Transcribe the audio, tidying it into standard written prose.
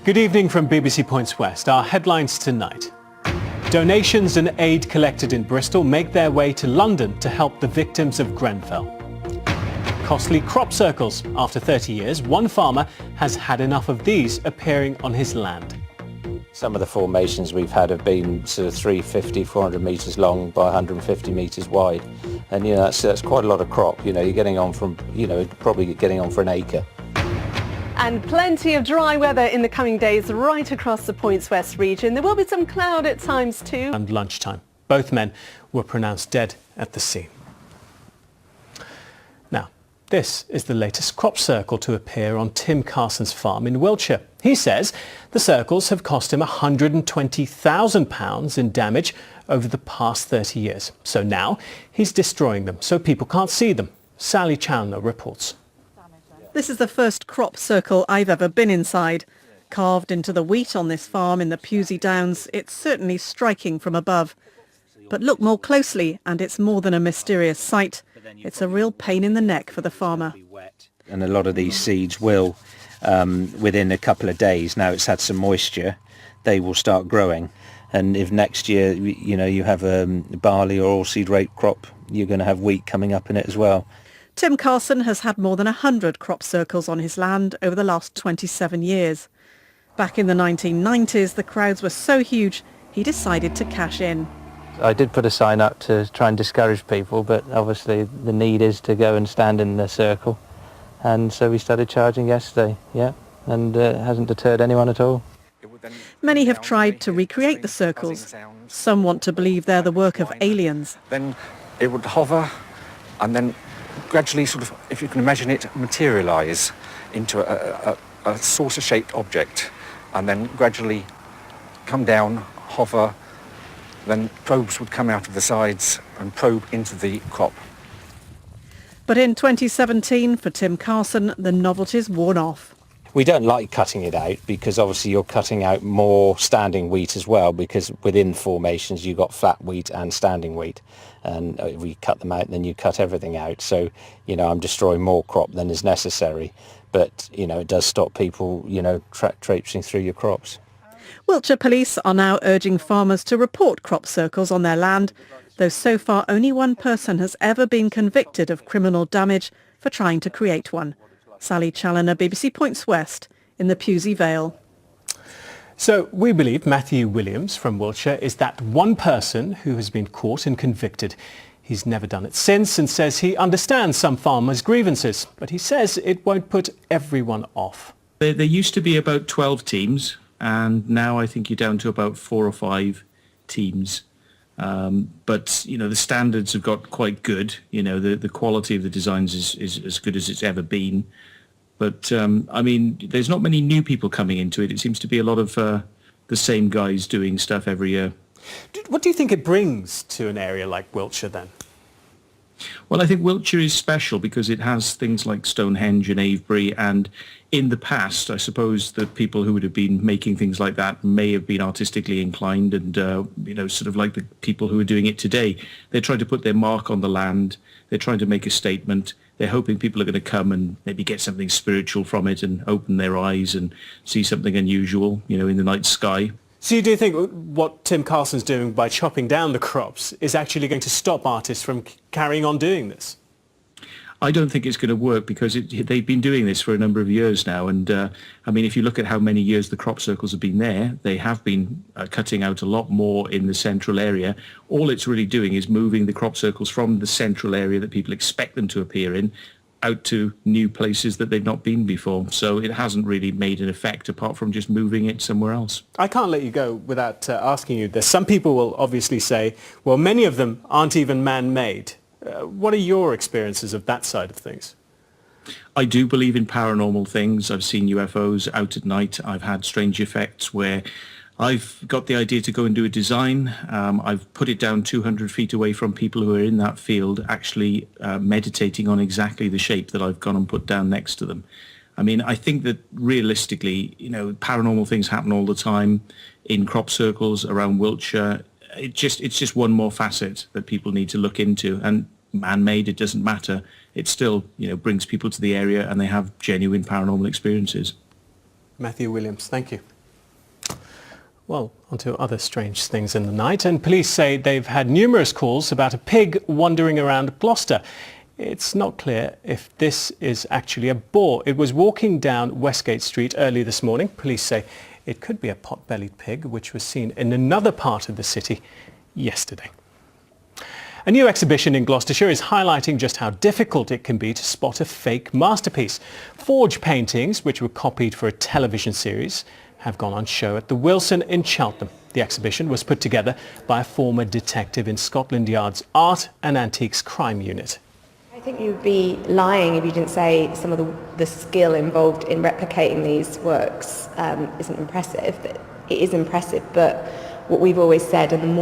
Good evening from BBC Points West. Our headlines tonight. Donations and aid collected in Bristol make their way to London to help the victims of Grenfell. Costly crop circles. After 30 years, one farmer has had enough of these appearing on his land. Some of the formations we've had have been sort of 350, 400 metres long by 150 metres wide. And, that's quite a lot of crop. You're getting on from, probably getting on for an acre. And plenty of dry weather in the coming days right across the Points West region. There will be some cloud at times too. And lunchtime. Both men were pronounced dead at the scene. Now, this is the latest crop circle to appear on Tim Carson's farm in Wiltshire. He says the circles have cost him £120,000 in damage over the past 30 years. So now he's destroying them so people can't see them. Sally Chandler reports. This is the first crop circle I've ever been inside. Carved into the wheat on this farm in the Pewsey Downs, it's certainly striking from above. But look more closely and it's more than a mysterious sight. It's a real pain in the neck for the farmer. And a lot of these seeds will, within a couple of days, now it's had some moisture, they will start growing. And if next year, you have a barley or oilseed rape crop, you're going to have wheat coming up in it as well. Tim Carson has had more than 100 crop circles on his land over the last 27 years. Back in the 1990s, the crowds were so huge, he decided to cash in. I did put a sign up to try and discourage people, but obviously the need is to go and stand in the circle. And so we started charging yesterday, and it hasn't deterred anyone at all. Many have tried to recreate the circles. Some want to believe they're the work of aliens. Then it would hover and then gradually, sort of, if you can imagine it, materialise into a saucer-shaped object and then gradually come down, hover, then probes would come out of the sides and probe into the crop. But in 2017, for Tim Carson, the novelty's worn off. We don't like cutting it out because obviously you're cutting out more standing wheat as well, because within formations you've got flat wheat and standing wheat, and if we cut them out then you cut everything out. So I'm destroying more crop than is necessary, but it does stop people traipsing through your crops. Wiltshire Police are now urging farmers to report crop circles on their land, though so far only one person has ever been convicted of criminal damage for trying to create one. Sally Chandler, BBC Points West, in the Pewsey Vale. So we believe Matthew Williams from Wiltshire is that one person who has been caught and convicted. He's never done it since and says he understands some farmers' grievances, but he says it won't put everyone off. There used to be about 12 teams, and now I think you're down to about 4 or 5 teams. But the standards have got quite good. The quality of the designs is as good as it's ever been. But there's not many new people coming into it. It seems to be a lot of the same guys doing stuff every year. What do you think it brings to an area like Wiltshire then? Well, I think Wiltshire is special because it has things like Stonehenge and Avebury, and in the past, I suppose the people who would have been making things like that may have been artistically inclined and, sort of like the people who are doing it today. They're trying to put their mark on the land. They're trying to make a statement. They're hoping people are going to come and maybe get something spiritual from it and open their eyes and see something unusual, in the night sky. So you do think what Tim Carson's doing by chopping down the crops is actually going to stop artists from carrying on doing this? I don't think it's going to work because they've been doing this for a number of years now. And if you look at how many years the crop circles have been there, they have been cutting out a lot more in the central area. All it's really doing is moving the crop circles from the central area that people expect them to appear in out to new places that they've not been before. So it hasn't really made an effect apart from just moving it somewhere else. I can't let you go without asking you this. Some people will obviously say, well, many of them aren't even man-made. What are your experiences of that side of things? I do believe in paranormal things. I've seen UFOs out at night. I've had strange effects where I've got the idea to go and do a design. I've put it down 200 feet away from people who are in that field actually meditating on exactly the shape that I've gone and put down next to them. I think that realistically, paranormal things happen all the time in crop circles around Wiltshire. It's just one more facet that people need to look into. And man-made, it doesn't matter. It still, brings people to the area and they have genuine paranormal experiences. Matthew Williams, thank you. Well, onto other strange things in the night, and police say they've had numerous calls about a pig wandering around Gloucester. It's not clear if this is actually a boar. It was walking down Westgate Street early this morning. Police say it could be a pot-bellied pig, which was seen in another part of the city yesterday. A new exhibition in Gloucestershire is highlighting just how difficult it can be to spot a fake masterpiece. Forged paintings, which were copied for a television series, have gone on show at the Wilson in Cheltenham. The exhibition was put together by a former detective in Scotland Yard's Art and Antiques Crime Unit. I think you'd be lying if you didn't say some of the skill involved in replicating these works isn't impressive. It is impressive, but what we've always said, and the more